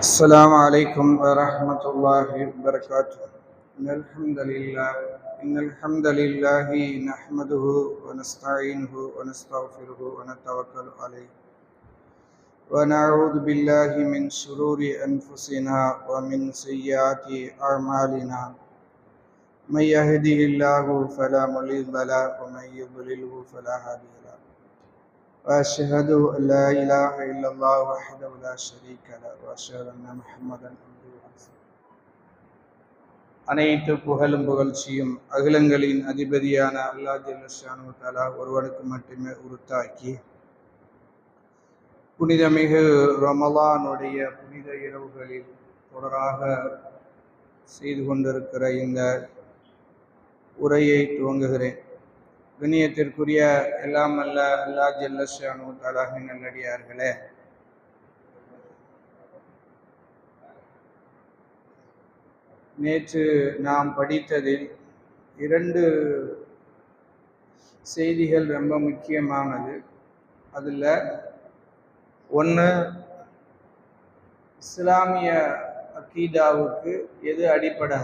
السلام عليكم ورحمة الله وبركاته. إن الحمد لله نحمده ونستعينه ونستغفره ونتوكل عليه ونعوذ بالله من شرور أنفسنا ومن سيئات أعمالنا. من يهده الله فلا مضل له ومن يضلله فلا هادي له. وأشهد أن لا إله إلا الله وحده لا شريك له وأشهد أن محمدا عبده ورسوله. அனைத்து புகழும் புகழ்ச்சியும் அகிலங்களின் அதிபதியான அல்லாஹ் ஜல்ல ஷானஹு தஆலா ஒருவனுக்கு மட்டுமே உரித்தாக்கி புனிதமிகு ரமலானுடைய புனித இரவுகளில் தொடராக செய்து கொண்டிருக்கிற இந்த உரையை துவங்குகிறேன். கண்ணியத்திற்குரிய எல்லாம் அல்ல அல்லாஹ் ஜல்ல ஷானஹு தஆலாவின் நல்லடியார்களே, நேற்று நாம் படித்ததில் இரண்டு செய்திகள் ரொம்ப முக்கியமானது. அதில் ஒன்று, இஸ்லாமிய அக்கீதாவுக்கு எது அடிப்படை?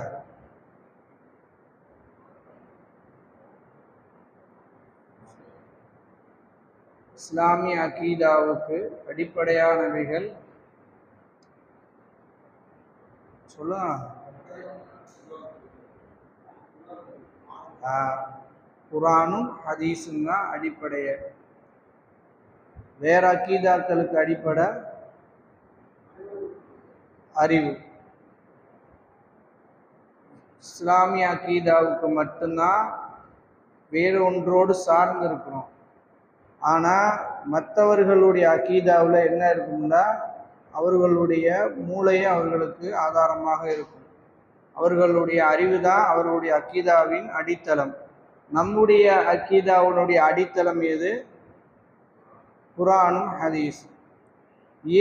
இஸ்லாமிய அக்கீதாவுக்கு அடிப்படையானவைகள் சொல்லலாம். குரானும் ஹதீஸும் தான் அடிப்படைய. வேற அக்கீதாக்களுக்கு அடிப்படை அறிவு. இஸ்லாமிய அக்கீதாவுக்கு மட்டும்தான் வேறு ஒன்றோடு சார்ந்து இருக்கணும். ஆனால் மற்றவர்களுடைய அக்கீதாவில் என்ன இருக்கும்னா, அவர்களுடைய மூளையே அவர்களுக்கு ஆதாரமாக இருக்கும். அவர்களுடைய அறிவு தான் அவர்களுடைய அக்கீதாவின் அடித்தளம். நம்முடைய அக்கீதாவுடைய அடித்தளம் எது? குரானும் ஹதீஸ்.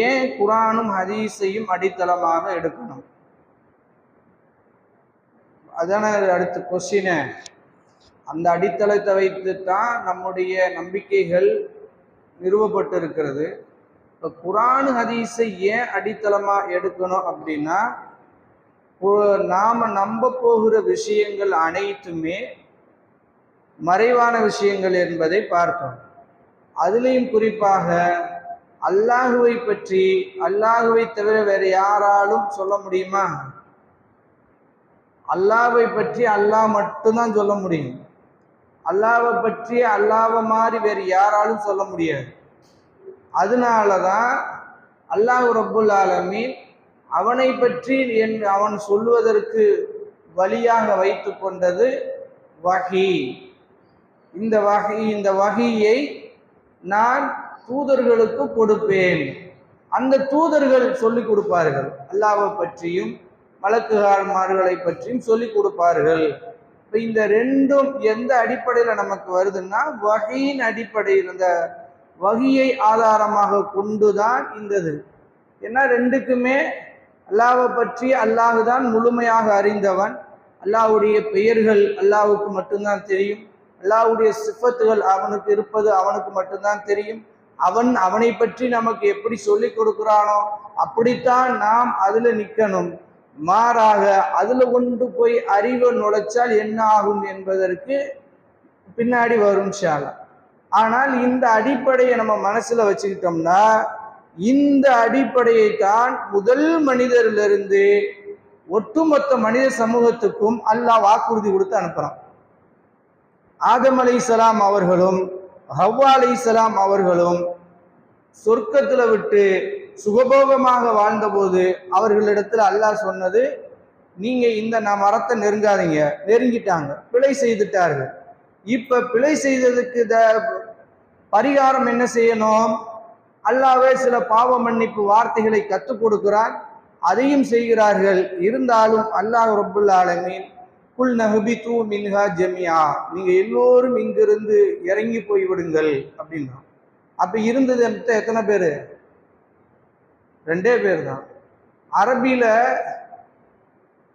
ஏன் குரானும் ஹதீஸையும் அடித்தளமாக எடுக்கணும்? அதான அடுத்த கொஸ்டினு. அந்த அடித்தளத்தை வைத்து தான் நம்முடைய நம்பிக்கைகள் நிறுவப்பட்டிருக்கிறது. இப்போ குரான் ஹதீஸை ஏன் அடித்தளமாக எடுக்கணும் அப்படின்னா, நாம் நம்ப போகிற விஷயங்கள் அனைத்துமே மறைவான விஷயங்கள் என்பதை பார்த்தோம். அதுலேயும் குறிப்பாக அல்லாஹுவை பற்றி, அல்லாஹுவை தவிர வேறு யாராலும் சொல்ல முடியுமா? அல்லாஹ்வை பற்றி அல்லாஹ் மட்டும்தான் சொல்ல முடியும். அல்லாஹ்வை பற்றி அல்லாஹ்வை மாதிரி வேறு யாராலும் சொல்ல முடியாது. அதனால தான் அல்லாஹ் ரப்புல் ஆலமீன் அவனை பற்றி அவன் சொல்லுவதற்கு வழியாக வைத்து கொண்டது வஹி. இந்த வஹியை நான் தூதர்களுக்கு கொடுப்பேன். அந்த தூதர்கள் சொல்லிக் கொடுப்பார்கள். அல்லாஹ்வை பற்றியும் மலக்குமார்களை பற்றியும் சொல்லிக் கொடுப்பார்கள். இப்போ இந்த ரெண்டும் எந்த அடிப்படையில் நமக்கு வருதுன்னா, வஹியின் அடிப்படையில், இந்த வஹியை ஆதாரமாக கொண்டுதான் இந்தது. ஏன்னா ரெண்டுக்குமே அல்லாஹ்வை பற்றி அல்லாஹ் தான் முழுமையாக அறிந்தவன். அல்லாஹ்வுடைய பெயர்கள் அல்லாஹ்வுக்கு மட்டும்தான் தெரியும். அல்லாஹ்வுடைய சிஃபத்துகள் அவனுக்கு இருப்பது அவனுக்கு மட்டும்தான் தெரியும். அவனை பற்றி நமக்கு எப்படி சொல்லிக் கொடுக்கிறானோ அப்படித்தான் நாம் அதில் நிற்கணும். மாறாக அதில் கொண்டு போய் அறிவை நுழைச்சால் என்ன ஆகும் என்பதற்கு பின்னாடி வரும் இன்ஷா அல்லாஹ். ஆனால் இந்த அடிப்படையை நம்ம மனசுல வச்சுக்கிட்டோம்னா, இந்த அடிப்படையை தான் முதல் மனிதரிலிருந்து ஒட்டுமொத்த மனித சமூகத்துக்கும் அல்லாஹ் வாக்குறுதி கொடுத்து அனுப்புறான். ஆதம் அலைஹிஸ்ஸலாம் அவர்களும் ஹவ்வா அலைஹிஸ்ஸலாம் அவர்களும் சொர்க்கத்துல விட்டு சுகபோகமாக வாழ்ந்தபோது அவர்களிடத்துல அல்லாஹ் சொன்னது, நீங்க இந்த மரத்தை நெருங்காதீங்க. நெருங்கிட்டாங்க, பிழை செய்துட்டார்கள். இப்ப பிழை செய்ததுக்கு பரிகாரம் என்ன செய்யணும்? அல்லாஹ்வே சில பாவ மன்னிப்பு வார்த்தைகளை கற்றுக் கொடுக்கிறார், அதையும் செய்கிறார்கள். இருந்தாலும் அல்லாஹ் ரப்புல் ஆலமீன் குல் நஹ்பிது மின்ஹா ஜமியா, நீங்க எல்லோரும் இங்கிருந்து இறங்கி போய்விடுங்கள் அப்படின்னா. அப்ப இருந்தது எத்தனை பேரு? 2 பேர் தான். அரபியில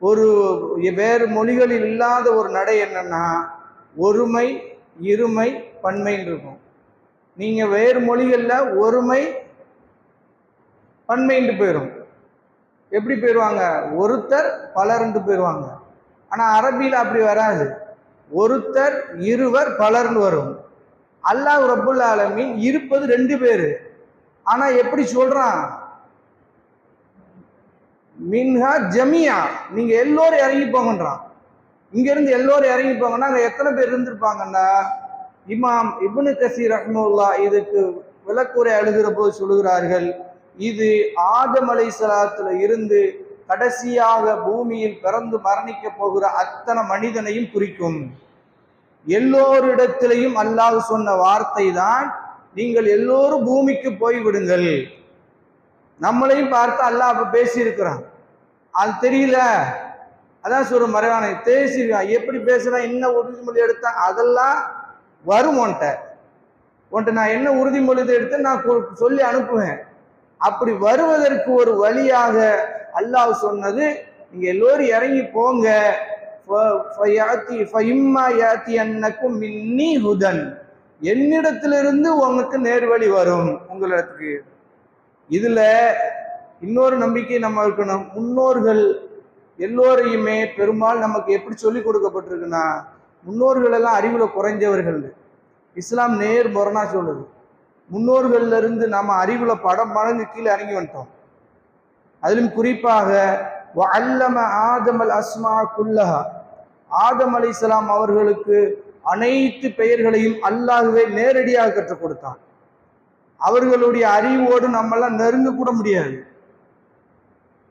ஒரு வேறு மொழிகளில் இல்லாத ஒரு நடை என்னன்னா, ஒருமை, இருமை, பன்மைன்னு இருக்கும். நீங்க வேறு மொழிகள்ல ஒருமை பன்மைண்டு போயிடும். எப்படி போயிடுவாங்க? ஒருத்தர் பலர்ந்து போயிடுவாங்க. ஆனா அரபியில அப்படி வராது. ஒருத்தர், இருவர், பலர்னு வரும். அல்லாஹ் ரப்புல் ஆலமீன் இருப்பது 2 பேரு. ஆனா எப்படி சொல்றான்? மின்ஹா ஜமியா, நீங்க எல்லோரும் இறங்கி போங்கன்றான். இங்க இருந்து எல்லோரும் இறங்கி போங்கன்னா அங்க எத்தனை பேர் இருந்திருப்பாங்கன்னா, இமாம் இப்னு கசீர் ரஹ்மத்துல்லாஹ் இதுக்கு விளக்குரை எழுதுகிற போது சொல்லுகிறார்கள், இது ஆதம் அலைஹிஸ்ஸலாத்துல இருந்து கடைசியாக பூமியில் பிறந்து மரணிக்க போகிற அத்தனை மனிதனையும் குறிக்கும். எல்லோரிடத்திலையும் அல்லாஹ் சொன்ன வார்த்தை தான், நீங்கள் எல்லோரும் பூமிக்கு போய்விடுங்கள். நம்மளையும் பார்த்து அல்லாஹ் அப்ப பேசி இருக்கிறான். அது தெரியல, அதான் சொல்ற மறைவான பேசிருக்கான். எப்படி பேசுறான், என்ன உறுதிமொழி எடுத்தான், அதெல்லாம் வரும். உன்ட்ட நான் என்ன உறுதிமொழி எடுத்து நான் சொல்லி அனுப்புவேன். அப்படி வருவதற்கு ஒரு வழியாக அல்லாஹ் சொன்னது, நீங்க எல்லோரும் இறங்கி போங்க. என்னிடத்திலிருந்து உங்களுக்கு நேர்வழி வரும் உங்களிடத்துக்கு. இதுல இன்னொரு நம்பிக்கை நம்ம இருக்கணும். முன்னோர்கள் எல்லோரையுமே பெரும்பாலும் நமக்கு எப்படி சொல்லி கொடுக்கப்பட்டிருக்குன்னா, முன்னோர்கள் எல்லாம் அறிவுல குறைஞ்சவர்கள். இஸ்லாம் நேர் முரணா சொல்லுது. முன்னோர்கள்ல இருந்து நாம அறிவுல படம் மடங்கு கீழே இறங்கி வந்துட்டோம். அதிலும் குறிப்பாக வஅல்லம ஆதமல் அஸ்மா குல்லஹா, ஆதம் அலைஹிஸ்ஸலாம் அவர்களுக்கு அனைத்து பெயர்களையும் அல்லாஹ்வே நேரடியாக கற்றுக் கொடுத்தான். அவர்களுடைய அறிவோடு நம்மெல்லாம் நெருங்க கூட முடியாது.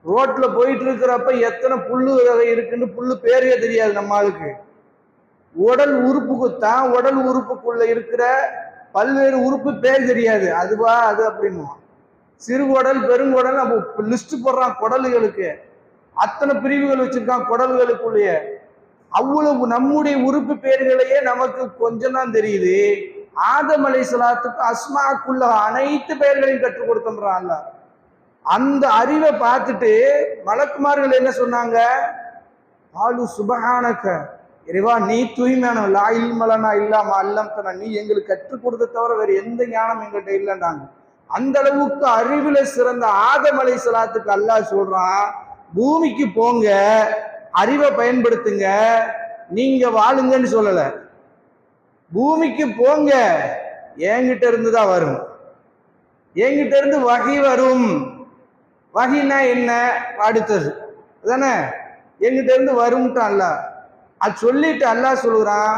ரோட்ல போயிட்டு இருக்கிறப்ப எத்தனை புல்லு வகை இருக்குன்னு புல்லு பேரே தெரியாது நம்ம ஆளுக்கு. உடல் உறுப்புக்குத்தான் உடல் உறுப்புக்குள்ள இருக்கிற பல்வேறு உறுப்பு பேர் தெரியாது. அதுவா அது அப்படின்னு சிறுகுடல் பெருங்குடல் நம்ம லிஸ்ட் போடுறான். குடல்களுக்கு அத்தனை பிரிவுகள் வச்சிருக்கான். குடல்களுக்குள்ளேயே அவ்வளவு நம்முடைய உறுப்பு பேர்களையே நமக்கு கொஞ்சம் தான் தெரியுது. ஆதம் அலைஹிஸ்ஸலாத்துக்கு அஸ்மாக்குள்ள அனைத்து பெயர்களையும் கற்றுக் கொடுத்தோம்றான். அந்த அறிவை பார்த்துட்டு மலக்குமார்கள் என்ன சொன்னாங்க? ஆலு சுபஹானக, இறைவா நீ தூய்மையான, லா இல்மலனா இல்லாம அல்லம்தனா, நீ எங்களுக்கு கற்றுக் கொடுத்த தவிர வேற எந்த ஞானம் எங்கள்கிட்ட இல்லைன்னாங்க. அந்த அளவுக்கு அறிவுல சிறந்த ஆதம் அலைஹிஸ்ஸலாத்துக்கு அல்லாஹ் சொல்றான், பூமிக்கு போங்க, அறிவை பயன்படுத்துங்க, நீங்க வாழுங்கன்னு சொல்லல. பூமிக்கு போங்க, என்கிட்ட இருந்து தான் வரும், என்கிட்ட இருந்து வகை வரும். வகைனா என்ன? அடுத்தது தானே, என்கிட்ட இருந்து வரும்ட்டு அல்லாஹ் அது சொல்லிட்டு அல்லாஹ் சொல்லுறான்,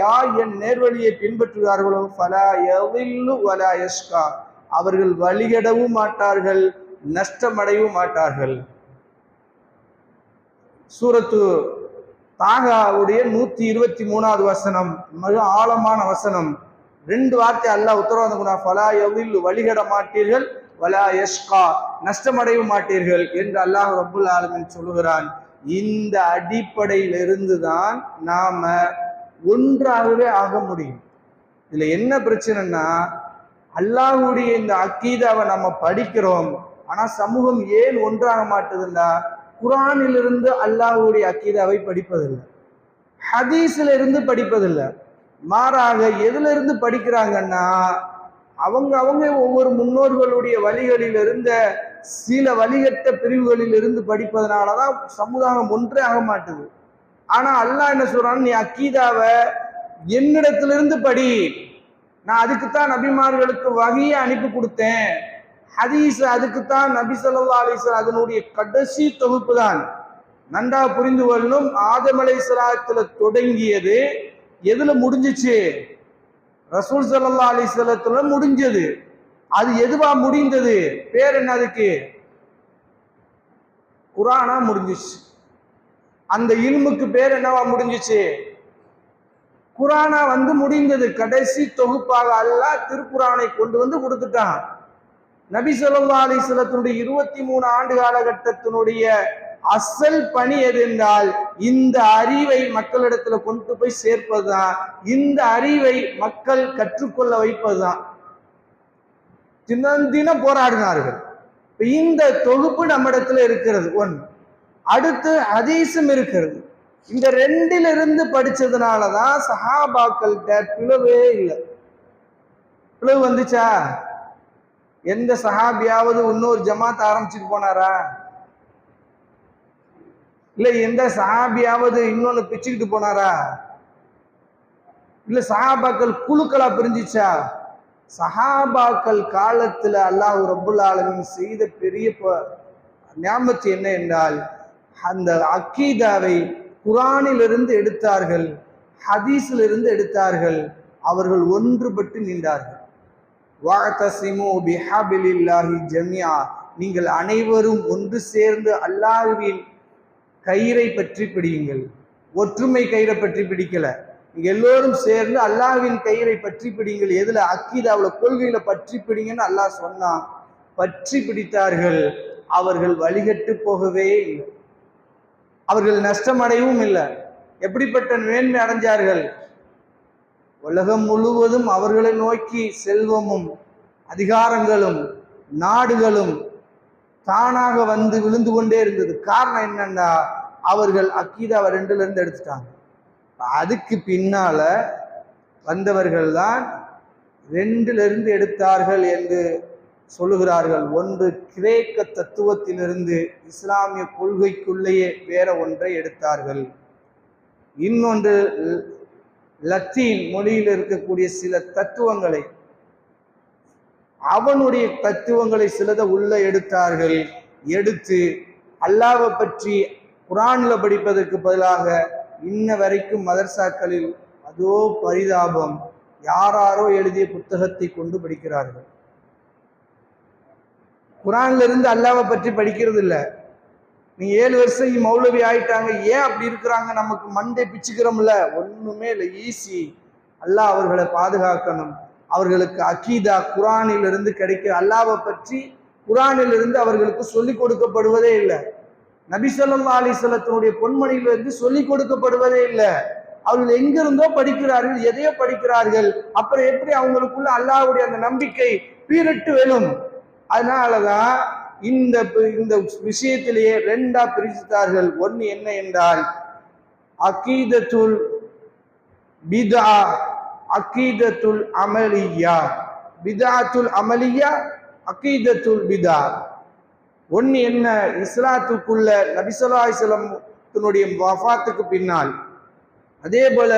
யார் என் நேர்வழியை பின்பற்றுகிறார்களோ ஃபலா யதில்லு வலா யஷ்கா, அவர்கள் வழிகடவும் மாட்டார்கள், நஷ்டமடையவும் மாட்டார்கள். சூரத்து தாகாவுடைய 123வது வசனம், மிக ஆழமான வசனம். 2 வார்த்தை அல்லாஹ் உத்தரவாதம் கொடுத்தா, ஃபலா யதில்லு வழிகட மாட்டீர்கள், வலா யஷ்கா நஷ்டமடையவும் மாட்டீர்கள் என்று அல்லாஹ் ரப்புல் ஆலமீன் சொல்லுகிறான். இந்த அடிப்படையிலிருந்து தான் நாம ஒன்றாகவே ஆக முடியும். இதுல என்ன பிரச்சனைன்னா, அல்லாஹ்வுடைய இந்த அக்கீதாவை நம்ம படிக்கிறோம், ஆனா சமூகம் ஏன் ஒன்றாக மாட்டுதுன்னா, குர்ஆனிலிருந்து அல்லாஹ்வுடைய அக்கீதாவை படிப்பதில்லை, ஹதீஸ்ல இருந்து படிப்பதில்லை. மாறாக எதுல இருந்து படிக்கிறாங்கன்னா, அவங்க ஒவ்வொரு முன்னோர்களுடைய வழிகளில் இருந்த சில வழிகட்ட பிரிவுகளில் இருந்து படிப்பதனாலதான் சமுதாயம் ஒன்றே ஆக மாட்டுது. ஆனா அல்லாஹ் என்ன சொல்றான், நீ அக்கீதாவை என்னிடத்திலிருந்து படி, நான் அதுக்குத்தான் நபிமார்களுக்கு வகையை அனுப்பி கொடுத்தேன். ஹதீஸ் அதுக்குத்தான் நபி ஸல்லல்லாஹு அலைஹி வஸல்லம் அதனுடைய கடைசி தொகுப்பு தான். நன்றா புரிந்து கொள்ளணும். ஆதம் அலைஹிஸ்ஸலாத்துல தொடங்கியது எதுல முடிஞ்சிச்சு? ரசூல் ஸல்லல்லாஹு அலைஹி வஸல்லத்துல முடிஞ்சது. அது எதுவா முடிந்தது? பேர் என்ன அதுக்கு? குர்ஆனா முடிஞ்சிச்சு. அந்த இல்முக்கு பேர் என்னவா முடிஞ்சிச்சு? குர்ஆனா முடிந்தது. கடைசி தொகுப்பாக அல்லாஹ் திருக்குர்ஆனை கொண்டு வந்து கொடுத்துட்டான். நபி ஸல்லல்லாஹு அலைஹி வஸல்லத்துடைய 23 ஆண்டு காலகட்டத்தினுடைய அசல் பணி எது என்றால், இந்த அறிவை மக்களிடத்துல கொண்டு போய் சேர்ப்பதுதான், இந்த அறிவை மக்கள் கற்றுக்கொள்ள வைப்பதுதான். தினம் போராடினார்கள். இந்த தொகுப்பு நம்ம இடத்துல இருக்கிறது ஒன்று. அடுத்து ஹதீஸும் இருக்கிறது. இந்த 2லிருந்து படிச்சதுனாலதான் சஹாபாக்கள்கிட்ட பிளவே இல்லை. பிளவு வந்துச்சா? எந்த சஹாபியாவது இன்னொரு ஜமாத் ஆரம்பிச்சுட்டு போனாரா? இல்ல எந்த சஹாபியாவது இன்னொன்னு பிச்சுக்கிட்டு போனாரா? இல்ல சஹாபாக்கள் குழுக்களா பிரிஞ்சிச்சா? சஹாபாக்கள் காலத்துல அல்லாஹ் ரப்புல் ஆலமீன் செய்த பெரிய நியாமத்து என்ன என்றால், அந்த அக்கீதாவை குர்ஆனிலிருந்து எடுத்தார்கள், ஹதீஸிலிருந்து எடுத்தார்கள். அவர்கள் ஒன்றுபட்டு நின்றார்கள். வஅதஸிமு பிஹபிலில்லாஹி ஜமீஆ, நீங்கள் அனைவரும் ஒன்று சேர்ந்து அல்லாஹ்வின் கயிறை பற்றி பிடியுங்கள். ஒற்றுமை கயிறை பற்றி பிடிக்கல, நீங்க எல்லோரும் சேர்ந்து அல்லாஹ்வின் கயிறை பற்றி பிடிங்கள். எதுல? அக்கீதாவுல, கொள்கையில பற்றி பிடிங்கன்னு அல்லாஹ் சொன்னான். பற்றி பிடித்தார்கள். அவர்கள் வழிகட்டு போகவே இல்லை, அவர்கள் நஷ்டமடையவும் இல்லை. எப்படிப்பட்ட மேன்மை அடைஞ்சார்கள்? உலகம் முழுவதும் அவர்களை நோக்கி செல்வமும் அதிகாரங்களும் நாடுகளும் தானாக வந்து விழுந்து கொண்டே இருந்தது. காரணம் என்னன்னா, அவர்கள் அக்கீதாவை 2ல இருந்து எடுத்துட்டாங்க. அதுக்கு பின்னால வந்தவர்கள் தான் 2ல இருந்து எடுத்தார்கள் என்று சொல்லுகிறார்கள். ஒன்று கிரேக்க தத்துவத்திலிருந்து இஸ்லாமிய கொள்கைக்குள்ளேயே வேற ஒன்றை எடுத்தார்கள். இன்னொன்று லத்தீன் மொழியில் இருக்கக்கூடிய சில தத்துவங்களை, அவனுடைய தத்துவங்களை சிலதை உள்ள எடுத்தார்கள். எடுத்து அல்லாஹ்வை பற்றி குர்ஆன்ல படிப்பதற்கு பதிலாக இன்ன வரைக்கும் மதர்சாக்களில் அதோ பரிதாபம், யாராரோ எழுதிய புத்தகத்தை கொண்டு படிக்கிறார்கள். குர்ஆன்ல இருந்து அல்லாஹ்வை பற்றி படிக்கிறது இல்லை. நீங்க 7 வருஷம் மௌலவி ஆயிட்டாங்க, ஏன் அப்படி இருக்கிறாங்க? நமக்கு மண்டை பிச்சுக்கிறோம்ல, ஒண்ணுமே இல்லை, ஈஸி. அல்லாஹ் அவர்களை பாதுகாக்கணும். அவர்களுக்கு அக்கீதா குர்ஆனில் இருந்து கிடைக்க, அல்லாஹ்வை பற்றி குர்ஆனில் இருந்து அவர்களுக்கு சொல்லிக் கொடுக்கப்படுவதே இல்லை. நபி ஸல்லல்லாஹு அலைஹி வஸல்லத்தினுடைய பொன்மொழியிலிருந்து சொல்லிக் கொடுக்கப்படுவதே இல்லை. அவர்கள் எங்கிருந்தோ படிக்கிறார்கள், எதையோ படிக்கிறார்கள். அப்புறம் எப்படி அவங்களுக்குள்ள அல்லாஹ்வுடைய அந்த நம்பிக்கை பீரிட்டு வெல்லும்? அதனாலதான் இந்த விஷயத்திலேயே 2ஆ பிரித்தார்கள். ஒன்னு என்ன என்றால் அகீதத்துல் பிதா, அகீதத்துல் அமலியா. பிதாத்துல் அமலியா, அகீதத்துல் பிதா. ஒன்னு என்ன? இஸ்லாத்துக்குள்ள நபி ஸல்லல்லாஹு அலைஹி வஸல்லத்தினுடைய வஃபாத்துக்கு பின்னால், அதே போல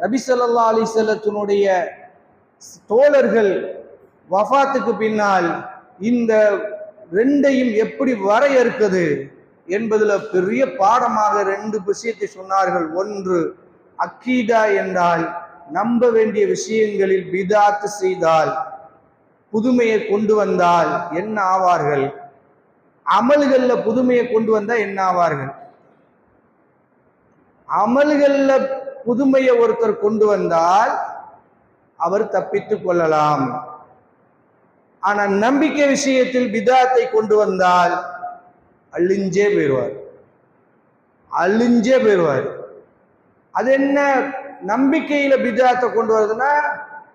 நபி ஸல்லல்லாஹு அலைஹி வஸல்லத்தினுடைய தோழர்கள் வஃபாத்துக்கு பின்னால் இந்த 2ஐயும் எப்படி வரையறுக்குது என்பதுல பெரிய பாடமாக 2 விஷயத்தை சொன்னார்கள். ஒன்று, அக்கீதா என்றால் நம்ப வேண்டிய விஷயங்களில் பிதாத் செய்தால், புதுமையை கொண்டு வந்தால் என்ன ஆவார்கள்? அமல்கள்ல புதுமையை கொண்டு வந்தா என்ன ஆவார்கள்? அமல்கள்ல புதுமையை ஒருத்தர் கொண்டு வந்தால் அவர் தப்பித்துக் கொள்ளலாம். ஆனா நம்பிக்கை விஷயத்தில் பிதாத்தை கொண்டு வந்தால் அழிஞ்சே போயிடுவார், அழிஞ்சே போயிடுவார். அது என்ன? நம்பிக்கையில பிதாத்தை கொண்டு வருதுன்னா,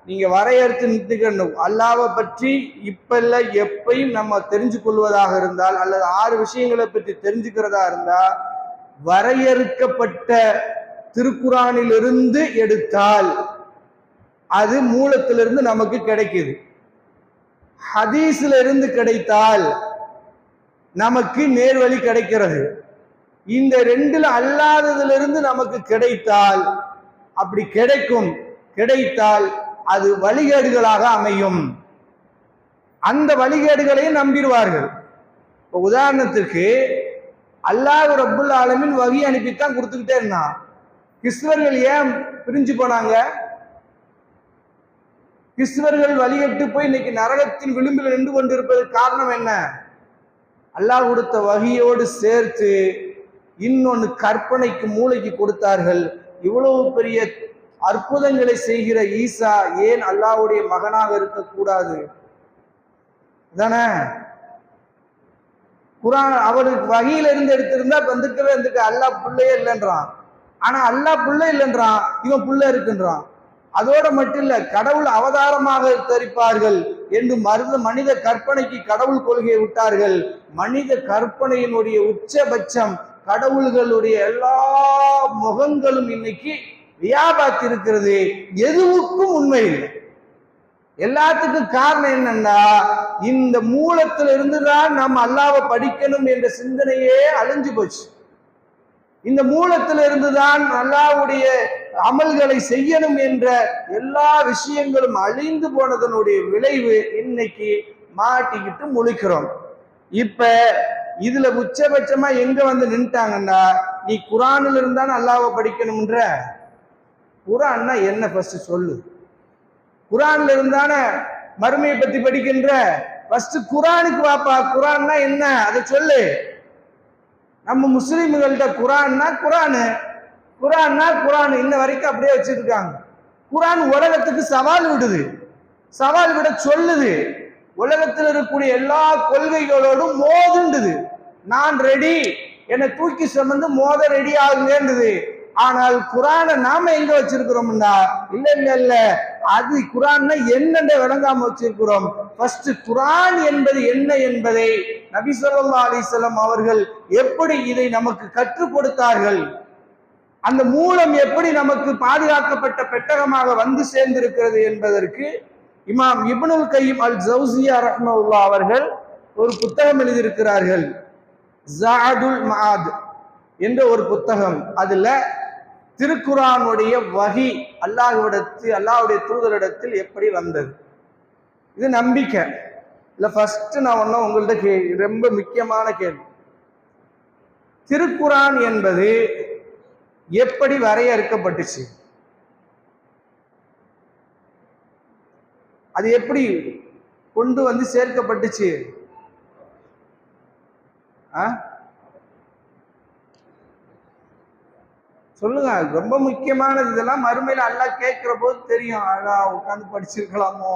நீங்க வரையறுத்து நிறுத்திக்கணும். அல்லாஹ்வை பற்றி இப்ப இல்ல எப்பையும் நம்ம தெரிஞ்சு கொள்வதாக இருந்தால், அல்லது 6 விஷயங்களை பற்றி தெரிஞ்சுக்கிறதா இருந்தா, வரையறுக்கப்பட்ட திருக்குர்ஆனிலிருந்து எடுத்தால் அது மூலத்திலிருந்து நமக்கு கிடைக்குது. ஹதீஸ்ல இருந்து கிடைத்தால் நமக்கு நேர்வழி கிடைக்கிறது. இந்த 2ல அல்லாததுல இருந்து நமக்கு கிடைத்தால், அப்படி கிடைத்தால் அது வழிகேடுகளாக அமையும். அந்த வழிகேடுகளையும் நம்பிடுவார்கள். இப்போ உதாரணத்துக்கு அல்லாஹ் ரப்புல் ஆலமீன் வஹி அனுப்பித்தான் கொடுத்துக்கிட்டே இருந்தான். கிறிஸ்தவர்கள் ஏன் பிரிஞ்சு போனாங்க? கிறிஸ்தவர்கள் வழிகட்டு போய் இன்னைக்கு நரகத்தின் விளிம்பில் நின்று கொண்டிருப்பதற்கு காரணம் என்ன? அல்லாஹ் கொடுத்த வஹியோடு சேர்த்து இன்னொன்னு கற்பனைக்கு மூளைக்கு கொடுத்தார்கள். இவ்வளவு பெரிய அற்புதங்களை செய்கிற ஈசா ஏன் அல்லாஹ்வுடைய மகனாக இருக்கக்கூடாது? தானே? குர்ஆன் அவருக்கு வஹியில இருந்து எடுத்திருந்தா வந்திருக்கவே இருந்துட்டு அல்லாஹ் பிள்ளையே இல்லைன்றான். ஆனா அல்லாஹ் பிள்ளை இல்லைன்றான், இவன் பிள்ளை இருக்குன்றான். அதோட மட்டும் இல்ல, கடவுள் அவதாரமாக தரிப்பார்கள் என்று மனித கற்பனைக்கு கடவுள் கொள்கையை விட்டார்கள். மனித கற்பனையினுடைய உச்சபட்சம் கடவுள்களுடைய எல்லா முகங்களும் இன்னைக்கு வியாபாரத்து இருக்கிறது. எதுவுக்கும் உண்மை இல்லை. எல்லாத்துக்கும் காரணம் என்னன்னா, இந்த மூலத்துல இருந்துதான் நாம் அல்லாஹ்வை படிக்கணும் என்ற சிந்தனையே அழிஞ்சு போச்சு. இந்த மூலத்துல இருந்துதான் அல்லாஹ்வுடைய அமல்களை செய்யணும் என்ற எல்லா விஷயங்களும் அழிந்து போனதனுடைய விளைவு இன்னைக்கு மாட்டிக்கிட்டு முழிக்கிறோம். இப்ப இதுல உச்சபட்சமா எங்க வந்து நின்ட்டாங்கன்னா, நீ குர்ஆன்ல இருந்தானே அல்லாஹ்வை படிக்கணும்ன்ற. குர்ஆன்னா என்ன ஃபர்ஸ்ட் சொல்லு. குர்ஆன்ல இருந்தானே மறுமையை பத்தி படிக்கின்ற. ஃபர்ஸ்ட் குர்ஆனுக்கு வாப்பா. குர்ஆன்னா என்ன அதை சொல்லு. நம்ம முஸ்லிம்கள்ட்ட குர்ஆன்னா குர்ஆன் இன்ன வரைக்கும் அப்படியே வச்சிருக்காங்க. குர்ஆன் உலகத்துக்கு சவால் விடுது, சவால் விட சொல்லுது. உலகத்தில் இருக்கக்கூடிய எல்லா கொள்கைகளோடும் மோதுண்டுது. நான் ரெடி, என்னை தூக்கி சுமந்து மோத ரெடி ஆகுங்கன்றது. ஆனால் குர்ஆனை நாம எங்க வச்சிருக்கிறோம்னா, இல்ல அது குர்ஆன்னா என்னென்ன விளங்காம வச்சிருக்கிறோம். ஃபர்ஸ்ட் குர்ஆன் என்பது என்ன என்பதை நபி ஸல்லல்லாஹு அலைஹி வஸல்லம் அவர்கள் எப்படி இதை நமக்கு கற்றுக் கொடுத்தார்கள், அந்த மூலம் எப்படி நமக்கு பாதுகாக்கப்பட்ட பெட்டகமாக வந்து சேர்ந்திருக்கிறது என்பதற்கு இமாம் இப்னுல் கையிம் அல் ஜௌசியா ரஹ்மத்துல்லாஹ் அவர்கள் ஒரு புத்தகம் எழுதியிருக்கிறார்கள். ஸாதுல் மஆத் என்ற ஒரு புத்தகம். அதுல திருக்குர்ஆனுடைய வஹி அல்லாஹ்வுடைய தூதரிடத்தில் எப்படி வந்தது, இது நம்பிக்கை இல்ல. ஃபர்ஸ்ட் நான் ஒன்னும் உங்கள்ட்ட ரொம்ப முக்கியமான கேள்வி. திருக்குர்ஆன் என்பது எப்படி வரையறுக்கப்பட்டுச்சு, அது எப்படி கொண்டு வந்து சேர்க்கப்பட்டுச்சு? சொல்லுங்க, ரொம்ப முக்கியமானது. இதெல்லாம் மறுமையில அல்லாஹ் கேட்கிற போது தெரியும். உட்கார்ந்து படிச்சிருக்கலாமோ.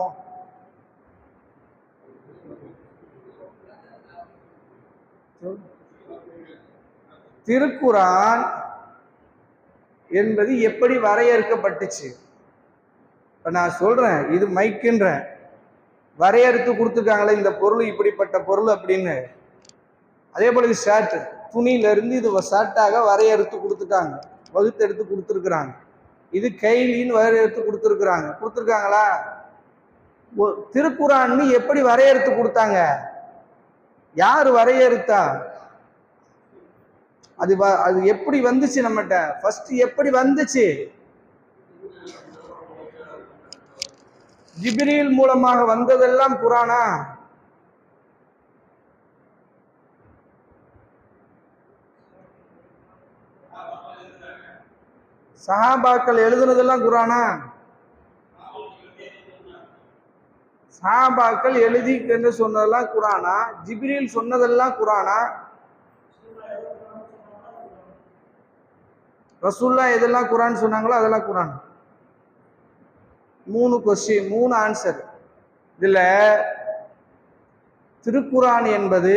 திருக்குர்ஆன் என்பது எப்படி வரையறுக்கப்பட்டுச்சு? இப்ப நான் சொல்றேன், இது மைக்குன்றேன், வரையறுத்து கொடுத்துருக்காங்களே இந்த பொருள் இப்படிப்பட்ட பொருள் அப்படின்னு. அதே போல இது ஷர்ட், துணியில இருந்து இது ஷர்ட்டாக வரையறுத்து கொடுத்துட்டாங்க, வகுத்து எடுத்து கொடுத்துருக்குறாங்க. இது கைலின்னு வரையறுத்து கொடுத்துருக்காங்களா? திருக்குர்ஆன் எப்படி வரையறுத்து கொடுத்தாங்க? யாரு வரையறுத்தா? அது எப்படி வந்துச்சு நம்மகிட்ட? ஃபர்ஸ்ட் எப்படி வந்துச்சு? ஜிப்ரீல் மூலமாக வந்ததெல்லாம் குர்ஆனா? சஹாபாக்கள் எழுதுனதெல்லாம் குர்ஆனா? சஹாபாக்கள் எழுதி என்று சொன்னதெல்லாம் குர்ஆனா? ஜிப்ரீல் சொன்னதெல்லாம் குர்ஆனா? ரசூலுல்லாஹ் எதெல்லாம் குர்ஆன் சொன்னாங்களோ அதெல்லாம் குர்ஆன். 3 கொஸ்டின், 3 ஆன்சர். இதுல திருக்குர்ஆன் என்பது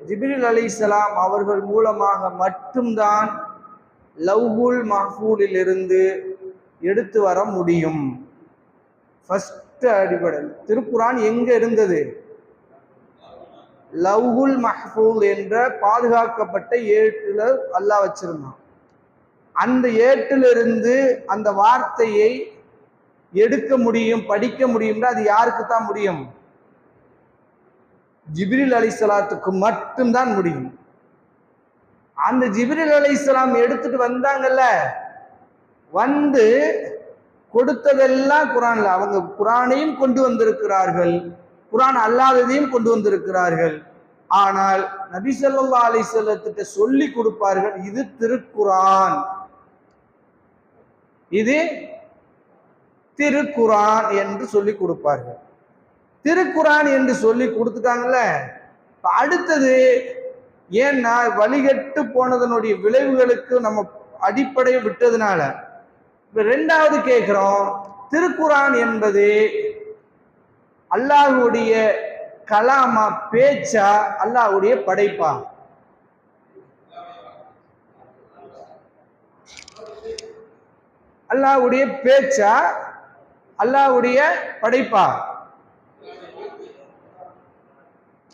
ஜிப்ரீல் அலைஹிஸ்ஸலாம் அவர்கள் மூலமாக மட்டும்தான் லவ்ஹுல் மஹ்ஃபூலில் இருந்து எடுத்து வர முடியும். ஃபர்ஸ்ட் அடிப்படை. திருக்குர்ஆன் எங்க இருந்தது? லவ்ஹுல் மஹ்ஃபூல் என்ற பாதுகாக்கப்பட்ட ஏட்டுல அல்லாஹ் வச்சிருந்தான். அந்த ஏட்டிலிருந்து அந்த வார்த்தையை எடுக்க முடியும், படிக்க முடியும்னா அது யாருக்கு தான் முடியும்? ஜிப்ரீல் அலைஹிஸ்ஸலாத்துக்கு மட்டும்தான் முடியும். அந்த ஜிப்ரீல் அலைஹிஸ்ஸலாம் எடுத்துட்டு வந்தாங்கல்ல, வந்து கொடுத்ததெல்லாம் குர்ஆன்ல. அவங்க குர்ஆனையும் கொண்டு வந்திருக்கிறார்கள், குர்ஆன் அல்லாததையும் கொண்டு வந்திருக்கிறார்கள். ஆனால் நபி ஸல்லல்லாஹு அலைஹி வஸல்லத்திட்ட சொல்லி கொடுப்பார்கள், இது திருக்குர்ஆன், இது திருக்குர்ஆன் என்று சொல்லி கொடுப்பார்கள். திருக்குர்ஆன் என்று சொல்லி கொடுத்துட்டாங்கல்ல. அடுத்தது ஏன்னா வழிகட்டு போனதனுடைய விளைவுகளுக்கு நம்ம அடிப்படையை விட்டதுனால இப்ப ரெண்டாவது கேட்கிறோம், திருக்குர்ஆன் என்பது அல்லாஹ்வுடைய கலாமா, பேச்சா, அல்லாஹ்வுடைய படைப்பா? அல்லாஹ்வுடைய பேச்சா, அல்லாஹ்வுடைய படைப்பா?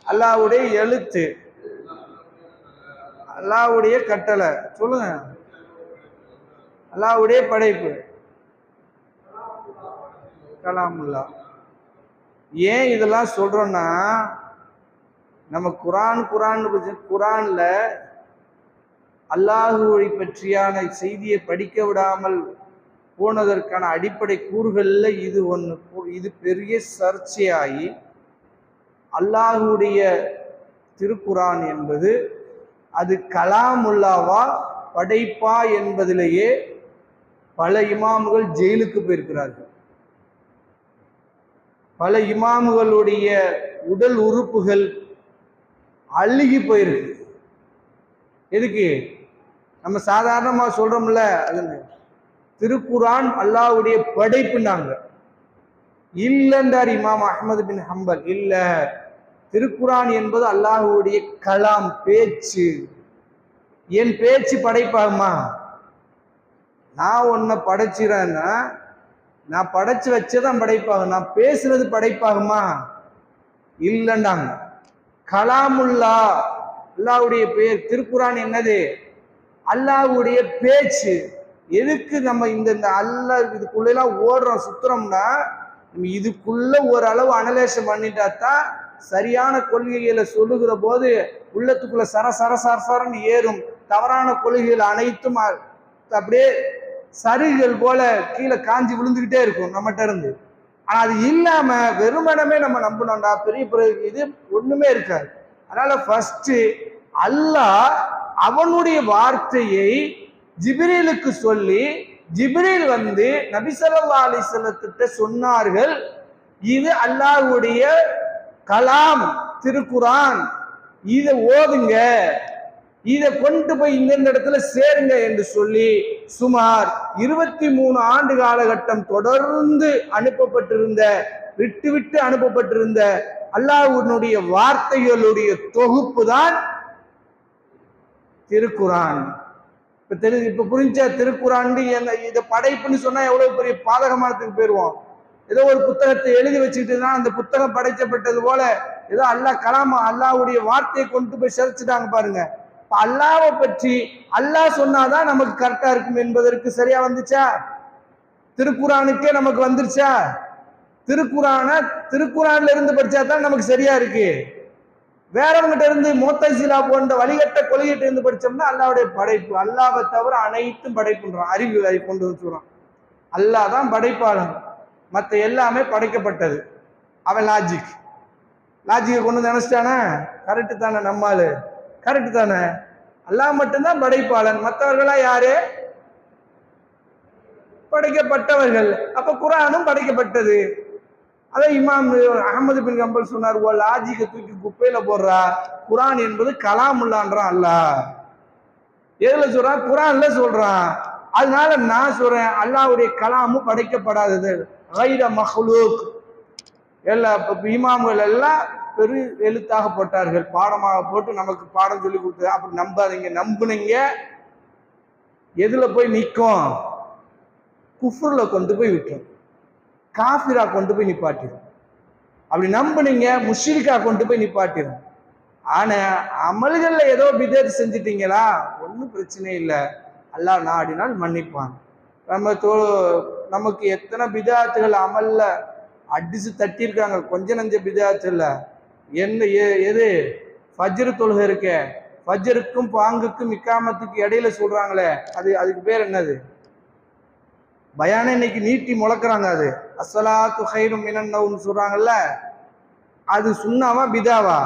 அல்லாஹ்வுடைய எழுத்து, அல்லாஹ்வுடைய கட்டளை. சொல்லுங்க, அல்லாஹ்வுடைய படைப்பு கலாமுல்லா. ஏன் இதெல்லாம் சொல்றோம்னா, நம்ம குரான்ல அல்லாஹுவை பற்றியான செய்தியை படிக்க விடாமல் போனதற்கான அடிப்படை கூறுகள்ல இது ஒன்று. இது பெரிய சர்ச்சையாகி அல்லாஹுடைய திருக்குரான் என்பது அது கலாமுல்லாவா படைப்பா என்பதிலேயே பல இமாம்கள் ஜெயிலுக்கு போயிருக்கிறார்கள். பல இமாம்களுடைய உடல் உறுப்புகள் அழுகி போயிருக்கு. எதுக்கு? நம்ம சாதாரணமா சொல்றோம்ல, அது திருக்குரான் அல்லாஹ்வுடைய படைப்புனாங்க. இல்லைன்றார் இமாம் அஹ்மது பின் ஹம்பல். இல்ல, திருக்குரான் என்பது அல்லாஹ்வுடைய கலாம், பேச்சு. என் பேச்சு படைப்பாகுமா? நான் உன்னை படைச்சிறேன்னா நான் படைச்சு வச்சதான் படைப்பாகும். நான் பேசுறது படைப்பாகுமா? இல்லைன்னாங்க. கலாமுல்லா அல்லாஹ்வுடைய பேர். திருக்குரான் என்னது? அல்லாஹ்வுடைய பேச்சு. எதுக்கு நம்ம இந்த அல்லாஹ் இதுக்குள்ளெல்லாம் ஓடுறோம் சுத்துறோம்னா, நம்ம இதுக்குள்ள ஓரளவு அனலேஷன் பண்ணிட்டா தான் சரியான கொள்கைகளை சொல்லுகிற போது உள்ளத்துக்குள்ள சரசரன்னு ஏறும். தவறான கொள்கைகள் அனைத்தும் அப்படியே சருகுகள் போல கீழே காஞ்சி விழுந்துகிட்டே இருக்கும் நம்மகிட்ட இருந்து. ஆனா அது இல்லாம வெறுமனமே நம்ம நம்பணும்டா பெரிய இது ஒண்ணுமே இருக்காது. அதனால ஃபர்ஸ்ட் அல்லாஹ் அவனுடைய வார்த்தையை ஜிப்ரீலுக்கு சொல்லி, ஜிப்ரீல் வந்து நபி ஸல்லல்லாஹு அலைஹி வஸல்லத்திட்ட சொன்னார்கள், இது அல்லாஹ்வுடைய கலாம் திருக்குரான், இதை ஓதுங்க, இதை கொண்டு போய் இந்த இடத்துல சேருங்க என்று சொல்லி சுமார் 23 ஆண்டு காலகட்டம் தொடர்ந்து அனுப்பப்பட்டிருந்த, விட்டு அனுப்பப்பட்டிருந்த அல்லாஹ்வுடைய வார்த்தைகளுடைய தொகுப்பு தான் திருக்குரான். இப்ப புரிஞ்ச? திருக்குரான் இதை படைப்புன்னு சொன்னா எவ்வளவு பெரிய பாதகமானத்துக்கு போயிருவோம். ஏதோ ஒரு புத்தகத்தை எழுதி வச்சுக்கிட்டு அந்த புத்தகம் படைக்கப்பட்டது போல ஏதோ அல்லாஹ் கலாமா அல்லாஹ்வுடைய வார்த்தையை கொண்டு போய் சேர்த்துட்டாங்க பாருங்க. அல்லாஹ்வை பற்றி அல்லாஹ் சொன்னாதான் நமக்கு கரெக்டா இருக்கும் என்பதற்கு சரியா வந்துச்சா? திருக்குரானுக்கே நமக்கு வந்துருச்சா? திருக்குரான்ல இருந்து படிச்சா தான் நமக்கு சரியா இருக்கு. வேறவங்கிட்ட இருந்து முத்தஸிலா போன்ற வழிகட்ட கொள்கைகிட்ட இருந்து படிச்சோம்னா அல்லாஹ்வுடைய படைப்பு. அல்லாஹ்வை தவிர அனைத்தும் படைப்புன்றான். அறிவு அதை கொண்டு சொல்றான். அல்லாஹ் தான் படைப்பாளன், மற்ற எல்லாமே படைக்கப்பட்டது. அவன் லாஜிக்கை கொண்டு நினைச்சிட்டானே, கரெக்டு தானே? நம்மாலு கரெக்டு தானே? அல்லாஹ் மட்டும்தான் படைப்பாளன், மற்றவர்களா யாரு? படைக்கப்பட்டவர்கள். அப்ப குர்ஆனும் படைக்கப்பட்டது. அதை இமாம் அஹ்மது பின் ஹம்பல் சொன்னார், ஓ லாஜிக்கை தூக்கி குப்பையில போடுறா, குர்ஆன் என்பது கலாமுல்லான்றான் அல்லாஹ். எதுல சொல்றான்? குர்ஆன்ல சொல்றான். அதனால நான் சொல்றேன், அல்லாஹ்வுடைய கலாமும் படைக்கப்படாதது, கைர மஹ்லூக். எல்லா இமாம்கள் எல்லாம் பெரு எழுத்தாக போட்டார்கள், பாடமாக போட்டு நமக்கு பாடம் சொல்லி கொடுத்தது. அப்படி நம்பாதீங்க. நம்புனீங்க எதுல போய் நிற்கும்? குஃப்ருல கொண்டு போய் விட்டுரும், காஃபிரா கொண்டு போய் நிப்பாட்டிடும். அப்படி நம்புனீங்க முஷ்ரிக்கா கொண்டு போய் நிப்பாட்டிடும். ஆனா அமல்கள்ல ஏதோ பிதத் செஞ்சிட்டீங்களா, ஒன்றும் பிரச்சனை இல்லை, அல்லாஹ் நாடினால் மன்னிப்பான். நமக்கு எத்தனை பிதாத்துகள் அமல்ல அடிச்சு தட்டியிருக்காங்க, கொஞ்ச நஞ்ச பிதாத்து இல்லை. என்ன எது? ஃபஜ்ர் தொழுகை இருக்க, ஃபஜ்ருக்கும் பாங்குக்கும் இக்காமத்துக்கு இடையில சொல்றாங்களே, அதுக்கு பேர் என்னது? பயானை இன்னைக்கு நீட்டி முழக்கிறாங்க. அது அஸ்ஸலாத்து கைரும் மினன் நௌம் சொல்றாங்கல்ல, அது சுன்னாவா பிதாவா?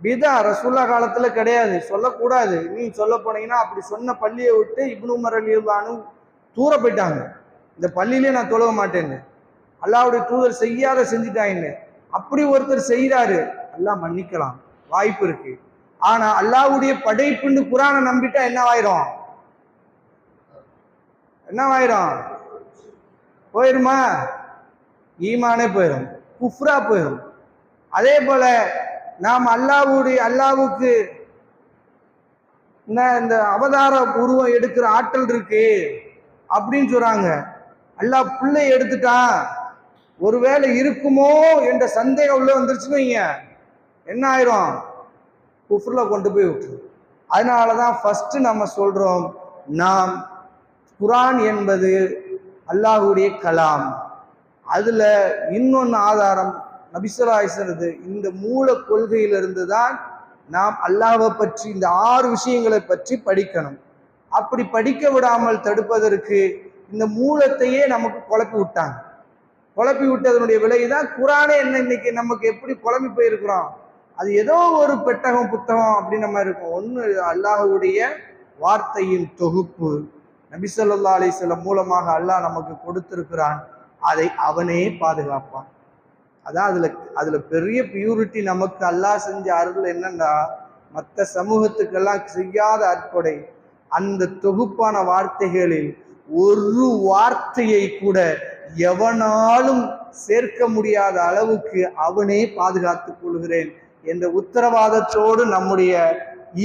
பிதா. ரசூல்லா காலத்துல கிடையாது, சொல்லக்கூடாது. நீ சொல்ல போனீங்கன்னா அப்படி சொன்ன பள்ளியை விட்டு இப்னு உமர் ரலியல்லாஹு அன்ஹு தூர போயிட்டாங்க. இந்த பள்ளியிலே நான் தொழ மாட்டேன்னு, அல்லாஹ்வுடைய தூதர் செய்யாத செஞ்சுட்டாங்க. அப்படி ஒருத்தர் செய்யறாரு, அல்லாஹ் மன்னிக்கலாம், வாய்ப்பு இருக்கு. ஆனா அல்லாஹ்வுடைய படைப்புன்னு குர்ஆனை நம்பிட்டா என்னவாயிரும்? போயிருமா? ஈமானே போயிடும், குஃப்ரா போயிடும். அதே போல நாம் அல்லாஹ்வுக்கு இந்த அவதார உருவம் எடுக்கிற ஆற்றல் இருக்கு அப்படின்னு சொல்றாங்க. அல்லாஹ் பிள்ளை எடுத்துட்டான், ஒருவேளை இருக்குமோ என்ற சந்தேகம் உள்ள வந்துருச்சுன்னு வைங்க, என்ன ஆயிரும்? குஃப்ருல கொண்டு போய் விட்டுரும். அதனாலதான் ஃபர்ஸ்ட் நம்ம சொல்றோம், நாம் குர்ஆன் என்பது அல்லாஹ்வுடைய கலாம், அதுல இன்னொன்னு ஆதாரம் நபிசல்லாஹு இந்த மூல கொள்கையிலிருந்து தான் நாம் அல்லாஹ்வை பற்றி இந்த 6 விஷயங்களை பற்றி படிக்கணும். அப்படி படிக்க விடாமல் தடுப்பதற்கு இந்த மூலத்தையே நமக்கு குழப்பி விட்டாங்க. குழப்பி விட்டதனுடைய விலைதான் குரானே என்ன இன்னைக்கு நமக்கு எப்படி குழம்பி போயிருக்கிறோம். அது ஏதோ ஒரு பெட்டகம் புத்தகம் அப்படின்னு நம்ம இருக்கும். ஒன்று அல்லாஹ்வுடைய வார்த்தையின் தொகுப்பு, நபி ஸல்லல்லாஹு அலைஹி வஸல்லம் மூலமாக அல்லாஹ் நமக்கு கொடுத்திருக்கிறான். அதை அவனே பாதுகாப்பான். அதான் அதுல பெரிய பியூரிட்டி நமக்கு அல்லாஹ் செஞ்ச அருள் என்னன்னா, மற்ற சமூகத்துக்கெல்லாம் செய்யாத அற்பொடை. அந்த தொகுப்பான வார்த்தைகளில் ஒரு வார்த்தையை கூட எவனாலும் சேர்க்க முடியாத அளவுக்கு அவனே பாதுகாத்துக் கொள்கிறேன் என்ற உத்தரவாதத்தோடு நம்முடைய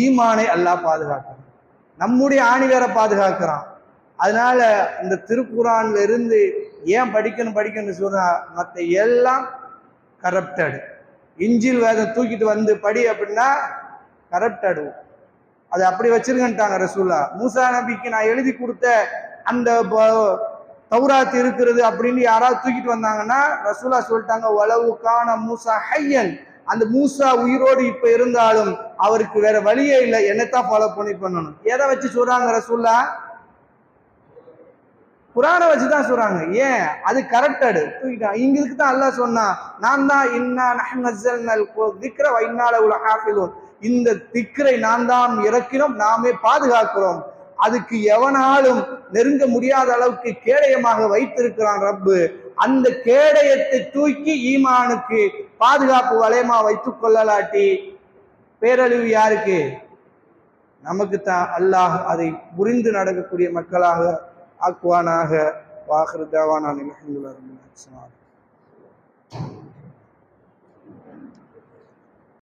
ஈமானை அல்லாஹ் பாதுகாக்கிறான், நம்முடைய ஆணிவேரை பாதுகாக்கிறான். அதனால இந்த திருக்குரான்ல இருந்து ஏன் படிக்கணும்னு சொன்னா, மற்ற எல்லாம் கரப்டடு. இஞ்சில் வேதம் தூக்கிட்டு வந்து படி அப்படின்னா கரப்டடு. அது அப்படி வச்சிருக்கன்ட்டாங்க ரசூலா. மூசா நபிக்கு நான் எழுதி கொடுத்த அந்த தௌராத் இருக்கிறது அப்படின்னு யாராவது தூக்கிட்டு வந்தாங்கன்னா ரசூலா சொல்லிட்டாங்க, வலவுக்கான மூசா ஹையன், அந்த மூசா உயிரோடு இப்ப இருந்தாலும் அவருக்கு வேற வழியே இல்லை, என்னத்தான் ஃபாலோ பண்ணணும். எதை வச்சு சொல்றாங்க ரசூலா? குரானை வச்சுதான் சொல்றாங்க. ஏன்? அது கரெக்டடு தூக்கிட்டான். இங்களுக்கு தான் அல்லாஹ் சொன்னா, நான் தான் இன்னா நஹ்னு நஸல்னல் திக்ர வ இன்னா லஹு லஹாஃபிலூன், இந்த திக்ரை நான் தான் இறக்கினோம், நாமே பாதுகாக்கிறோம். அதுக்கு எவனாலும் நெருங்க முடியாத அளவுக்கு கேடயமாக வைத்திருக்கிறான் ரப்பு. அந்த கேடயத்தை தூக்கி ஈமானுக்கு பாதுகாப்பு வளையமா வைத்துக் கொள்ளலாட்டி பேரழிவு யாருக்கு? நமக்கு தான். அல்லாஹ் அதை புரிந்து நடக்கக்கூடிய மக்களாக ஆக்குவானாக. வாஹிரு தாவானா அல்ஹம்துலில்லாஹி ரப்பில் ஆலமீன்.